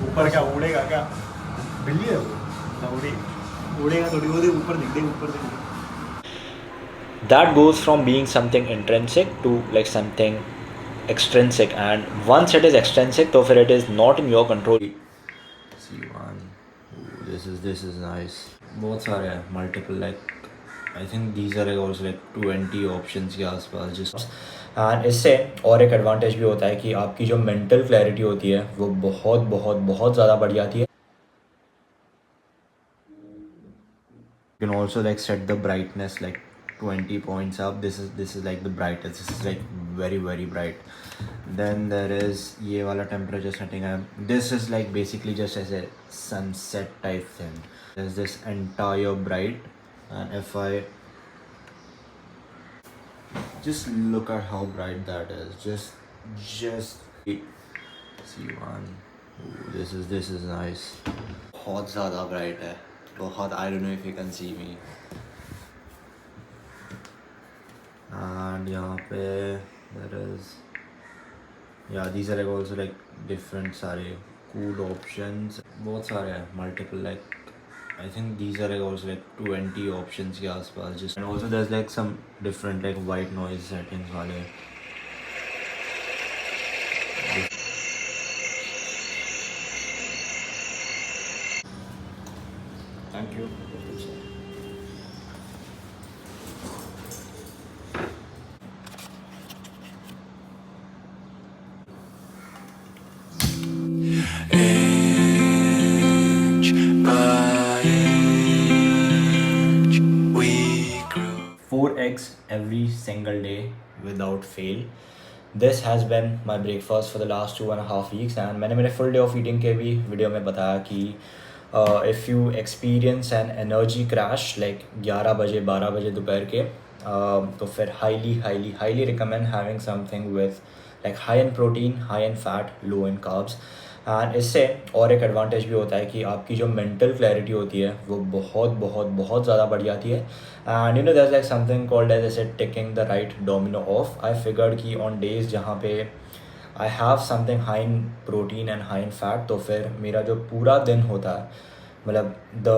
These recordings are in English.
ऊपर क्या उड़ेगा क्या? बिल्ली है वो ना? उड़ेगा थोड़ी, वो देख ऊपर, दिख दे ऊपर दिख दे। That goes from being something intrinsic to like something extrinsic, and once it is extrinsic तो फिर it is not in your control. C1, this is nice. बहुत सारे हैं, multiple, like I think these are also like 20 options के आसपास just. And इससे और एक एडवांटेज भी होता है कि आपकी जो मेंटल क्लैरिटी होती है वो बहुत बहुत बहुत ज़्यादा बढ़ जाती है. You can also like set the brightness like 20 points up. This is like the brightest. This is like very very bright. Then there is ये वाला temperature setting है. This is like basically just as a sunset type thing. There's this entire bright, and if I just look at how bright that is, just see one. Ooh, this is nice. बहुत ज़्यादा bright है. बहुत, I don't know if you can see me. And यहाँ पे there is, yeah, these are like also like different सारे cool options. बहुत सारे हैं, multiple, like I think these are like also like 20 options के आसपास just. And also there's like some different like white noise settings वाले. Thank you. Inch by inch, we grew. 4 eggs every single day without fail. This has been my breakfast for the last 2.5 weeks, and मैंने मेरे full day of eating के भी video में बताया कि if you experience an energy crash like 11 बजे 12 बजे दोपहर के, तो फिर highly recommend having something with like high in protein, high in fat, low in carbs. And इससे और एक एडवांटेज भी होता है कि आपकी जो मेंटल क्लैरिटी होती है वो बहुत बहुत बहुत ज़्यादा बढ़ जाती है. And there's like something called as I said ticking the right domino off. I figured कि on days जहाँ पे I have something high in protein and high in fat, तो फिर मेरा जो पूरा दिन होता है, मतलब द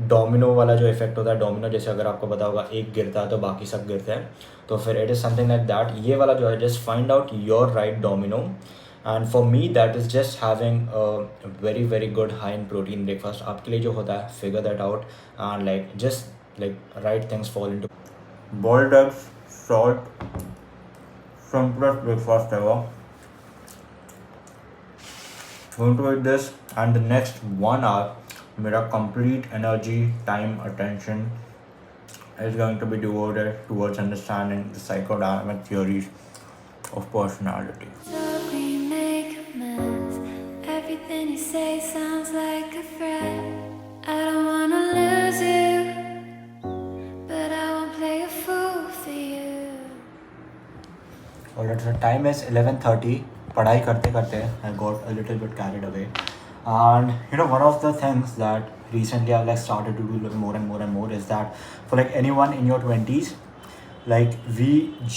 डोमिनो वाला जो इफेक्ट होता है, डोमिनो जैसे अगर आपको पता होगा एक गिरता है तो बाकी सब गिरते हैं, तो फिर it is something like that. ये वाला जो है, just find out your right domino. And for me that is just having very very good high in protein breakfast. आपके लिए जो होता है, figure that out and like just like right things fall into. Boiled eggs, salt, simplest breakfast ever. Going to eat this, and the next 1 hour मेरा complete energy, time, attention is going to be devoted towards understanding the psychodynamic theories of personality. We make a mess. Everything you say sounds like a threat. I don't wanna lose you, but I won't play a fool for you. Alright, so time is 11:30. पढ़ाई करते करते I got a little bit carried away, and one of the things that recently I've like started to do more and more and more is that for like anyone in your 20s, like we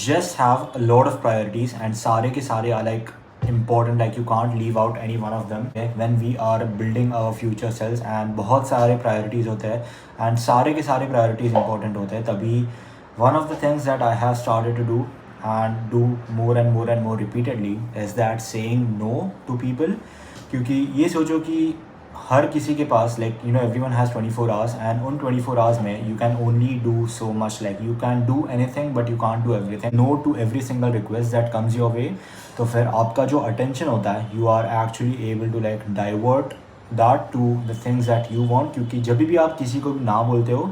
just have a lot of priorities, and सारे के सारे are like important, like you can't leave out any one of them, okay? When we are building our future selves, and बहुत सारे priorities होते हैं, and सारे के सारे priorities important होते हैं, तभी one of the things that I have started to do and do more and more and more repeatedly is that saying no to people. क्योंकि ये सोचो कि हर किसी के पास like everyone has 24 hours, and उन 24 hours में you can only do so much, like you can do anything but you can't do everything. No to every single request that comes your way. तो फिर आपका जो attention होता है, you are actually able to like divert that to the things that you want. क्योंकि जब भी आप किसी को ना बोलते हो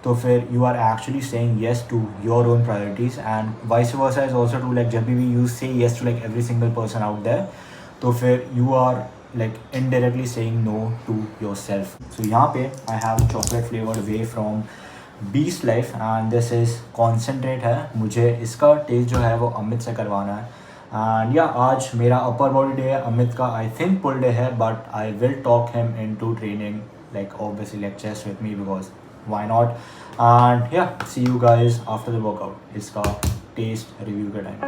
तो फिर you are actually saying yes to your own priorities, and vice versa is also true. Like जब भी you say yes to like every single person out there, तो फिर you are like indirectly saying no to yourself. So यहाँ पे I have chocolate flavored whey from Beast Life, and this is concentrate है. मुझे इसका test जो है वो अमित से करवाना है. एंड या आज मेरा अपर बॉडी डे है, अमित का आई थिंक पुल डे है, but I will talk him into training like obviously like chest with me, because why not. And yeah, see you guys after the workout. इसका test review के time पे.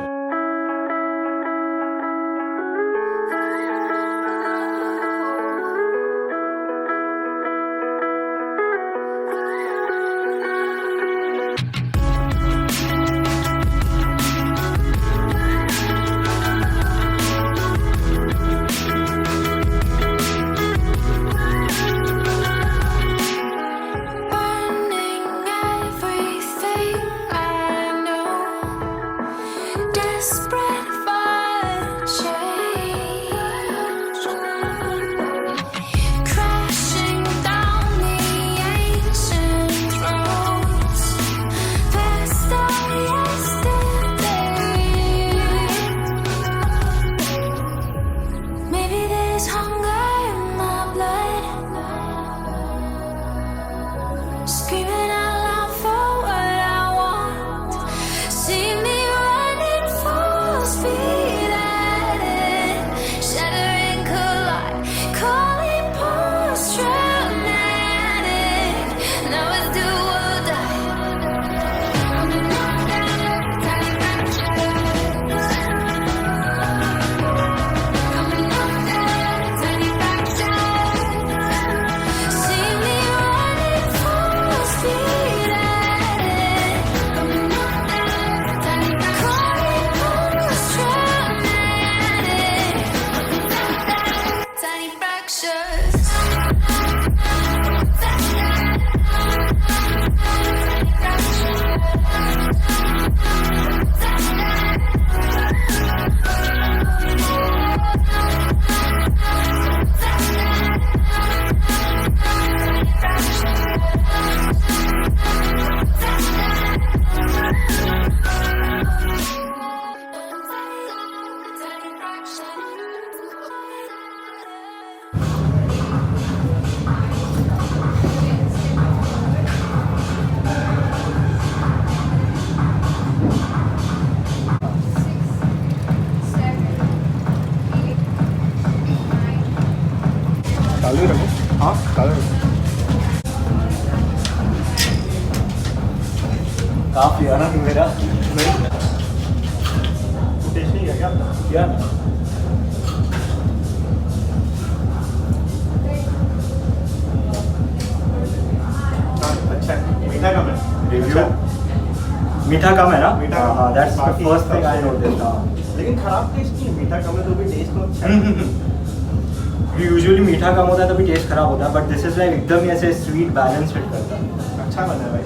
चालू रखो। हाँ चालू रखो। काफ़ी है ना तू मेरा नहीं टेस्ट नहीं किया क्या आपने? किया ना। हाँ, अच्छा है। मीठा कम है। रिव्यू अच्छा। मीठा कम है ना। मीठा हाँ दैट्स द बाकी फर्स्ट थिंग आई सब- नोटिस। हाँ लेकिन खराब टेस्ट नहीं है, मीठा कम है तो भी टेस्ट तो अच्छा है। यूजुअली मीठा कम होता है तभी टेस्ट खराब होता है, बट दिस इज लाइक एकदम ही ऐसे स्वीट बैलेंस फिट करता है। अच्छा बना है भाई।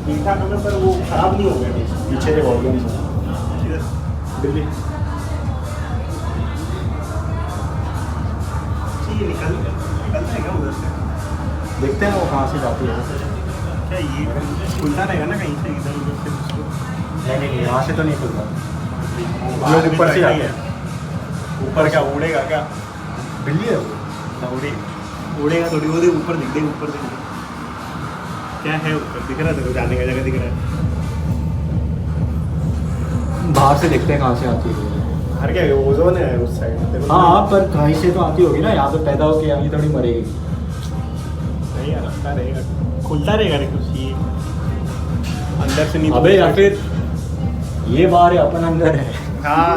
मीठा कम है पर वो खराब नहीं हो गया टेस्ट। पीछे से वॉल्यूम बिल्ली ठीक है, निकलता है क्या उधर से? देखते हैं वो कहाँ से जाती है। क्या ये खुलता रहेगा ना कहीं से इधर उधर से उसको? नहीं यहाँ से तो नहीं खुलता। लोग ऊपर से ही आते है। ऊपर क्या उड़ेगा क्या? बिल्ली है वो। ना उड़ेगा थोड़ी, वो देख ऊपर दिख दे, ऊपर दिख दे। क्या है ऊपर दिख रहा है तेरे को? जाने का जगह दिख रहा है? बाहर से देखते हैं कहाँ से आती है। हर क्या है, ओजोन है उस साइड। हाँ पर कहीं से तो आती होगी ना, यहाँ पे पैदा होके यहाँ थोड़ी मरेगी। नहीं यार, रास्ता रहेगा, खुलता रहेगा रे कुछ ये अंदर से नहीं। अबे या फिर ये बाहर है अपन अंदर है। हाँ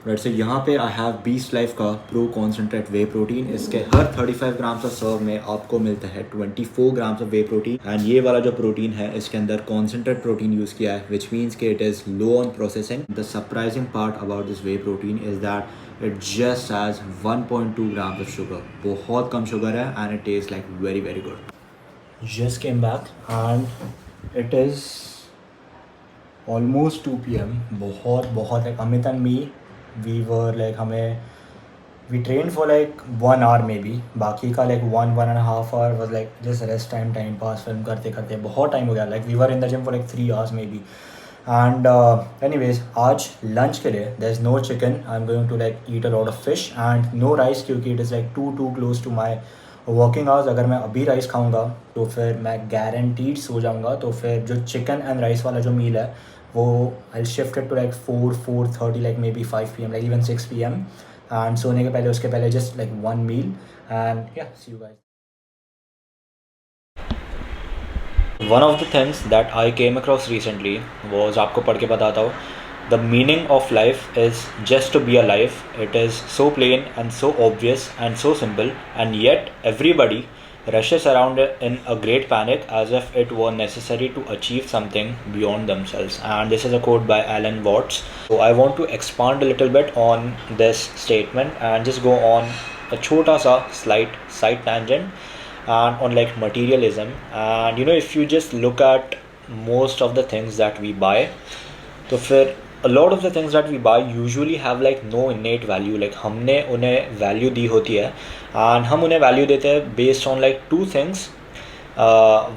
राइट से यहाँ पे आई हैव बीस्ट लाइफ का प्रो कॉन्सेंट्रेट वे प्रोटीन। इसके हर 35 ग्राम्स ऑफ सर्व में आपको मिलता है 24 grams of way protein. And ये वाला जो प्रोटीन है इसके अंदर कॉन्सेंट्रेट प्रोटीन यूज़ किया है, विच मीन्स कि it is low on processing. The surprising part about this way protein is that it just has 1.2 grams of sugar. बहुत कम शुगर है and it taste like very very good. Just came back and it is almost 2 PM। बहुत like Amit and me we were like we trained for like 1 hour maybe, बाकी का like 1.5 hour was like just rest time pass film करते करते बहुत time हो गया। like we were in the gym for like 3 hours maybe and anyways आज lunch के लिए there's no chicken, I'm going to like eat a lot of fish and no rice क्योंकि it is like too close to my working hours. अगर मैं अभी rice खाऊंगा तो फिर मैं गारंटीड सो जाऊंगा। तो फिर जो चिकन एंड राइस वाला जो मील है वो I shift it to like 4:30 like maybe 5 PM like even 6 PM and सोने के पहले उसके पहले just like 1 meal and yeah see you guys. One of the things that I came across recently was, आपको पढ़ के बताता हूँ, the meaning of life is just to be alive. It is so plain and so obvious and so simple, and yet everybody rushes around in a great panic as if it were necessary to achieve something beyond themselves. And this is a quote by Alan Watts. So I want to expand a little bit on this statement and just go on a chota sa slight side tangent and on like materialism. And you know, if you just look at most of the things that we buy, तो फिर a lot of the things that we buy usually have like no innate value. like हमने उन्हें value दी होती है and हम उन्हें value देते हैं based on like 2 things.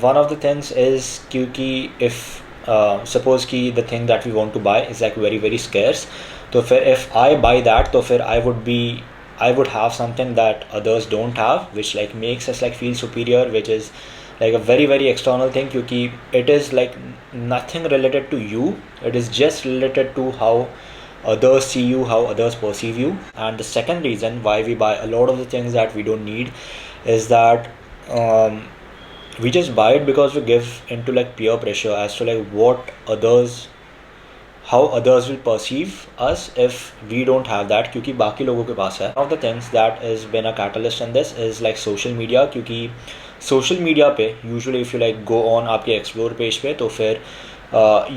One of the things is क्योंकि if suppose कि the thing that we want to buy is like very very scarce, तो फिर if I buy that तो फिर I would have something that others don't have, which like makes us like feel superior, which is like a very very external thing क्योंकि it is like nothing related to you, it is just related to how others see you, how others perceive you. And the second reason why we buy a lot of the things that we don't need is that we just buy it because we give into like peer pressure as to like how others will perceive us if we don't have that क्योंकि बाकी लोगों के पास है. One of the things that has been a catalyst in this is like social media, क्योंकि social media पे usually if you like go on आपके explore page पे तो फिर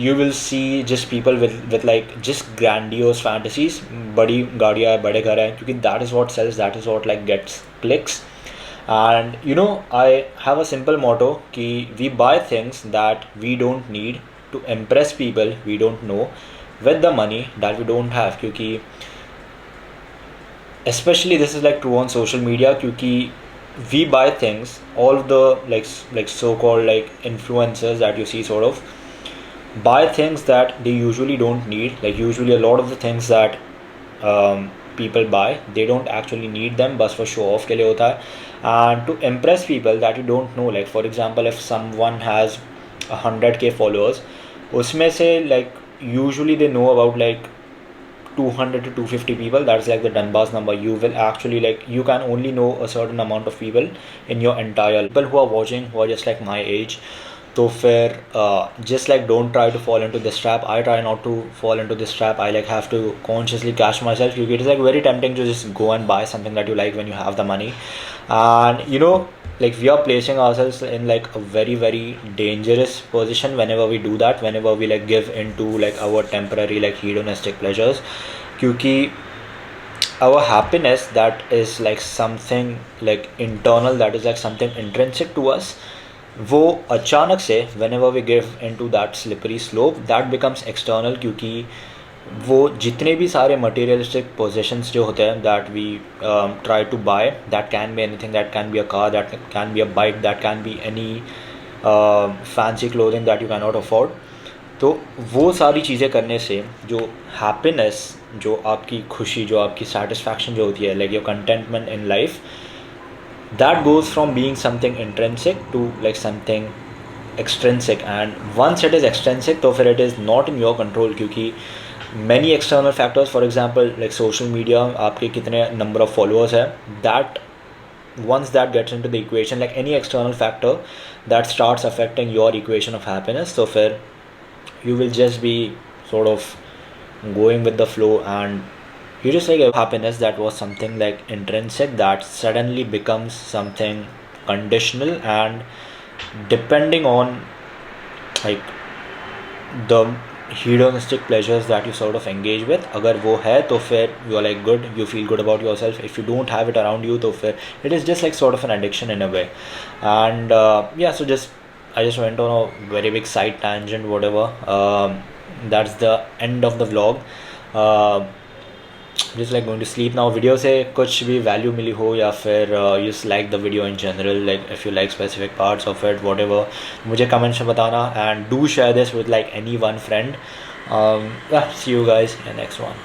you will see just people with like just grandiose fantasies, बड़ी गाड़ियाँ है, बड़े घर हैं, क्योंकि that is what sells, that is what like gets clicks. And you know, I have a simple motto कि we buy things that we don't need to impress people we don't know with the money that we don't have, क्योंकि especially this is like true on social media क्योंकि we buy things, all of the like so-called like influencers that you see sort of buy things that they usually don't need. Like usually a lot of the things that people buy, they don't actually need them, बस for show off के लिए होता है and to impress people that you don't know. Like for example, if someone has 100K followers, उसमें से like usually they know about like 200 to 250 people, that's like the Dunbar's number. You will actually like, you can only know a certain amount of people in your entire, people who are watching who are just like my age. तो फिर just like don't try to fall into this trap. I try not to fall into this trap. I like have to consciously catch myself, because it is like very tempting to just go and buy something that you like when you have the money. And you know, like we are placing ourselves in like a very very dangerous position whenever we do that, whenever we like give into like our temporary like hedonistic pleasures, क्योंकि our happiness that is like something like internal, that is like something intrinsic to us, वो अचानक से whenever we give into that slippery slope, that becomes external, क्योंकि वो जितने भी सारे materialistic possessions जो होते हैं that we try to buy, that can be anything, that can be a car, that can be a bike, that can be any fancy clothing that you cannot afford. तो वो सारी चीज़ें करने से जो happiness, जो आपकी खुशी, जो आपकी satisfaction जो होती है, like your contentment in life, that goes from being something intrinsic to like something extrinsic. And once it is extrinsic, तो फिर it is not in your control, क्योंकि many external factors, for example like social media, आपके कितने number of followers है, that once that gets into the equation, like any external factor that starts affecting your equation of happiness, so फिर you will just be sort of going with the flow, and you just like a happiness that was something like intrinsic, that suddenly becomes something conditional and depending on like the hedonistic pleasures that you sort of engage with. अगर वो है तो फिर you are like good, you feel good about yourself. If you don't have it around you, तो फिर it is just like sort of an addiction in a way. And yeah, so I just went on a very big side tangent, whatever. That's the end of the vlog. Just like going to sleep now. Video से कुछ भी value मिली हो, या फिर you just like the video in general, like if you like specific parts of it, whatever, मुझे comments में बताना, and do share this with like any one friend. Yeah, see you guys in the next one.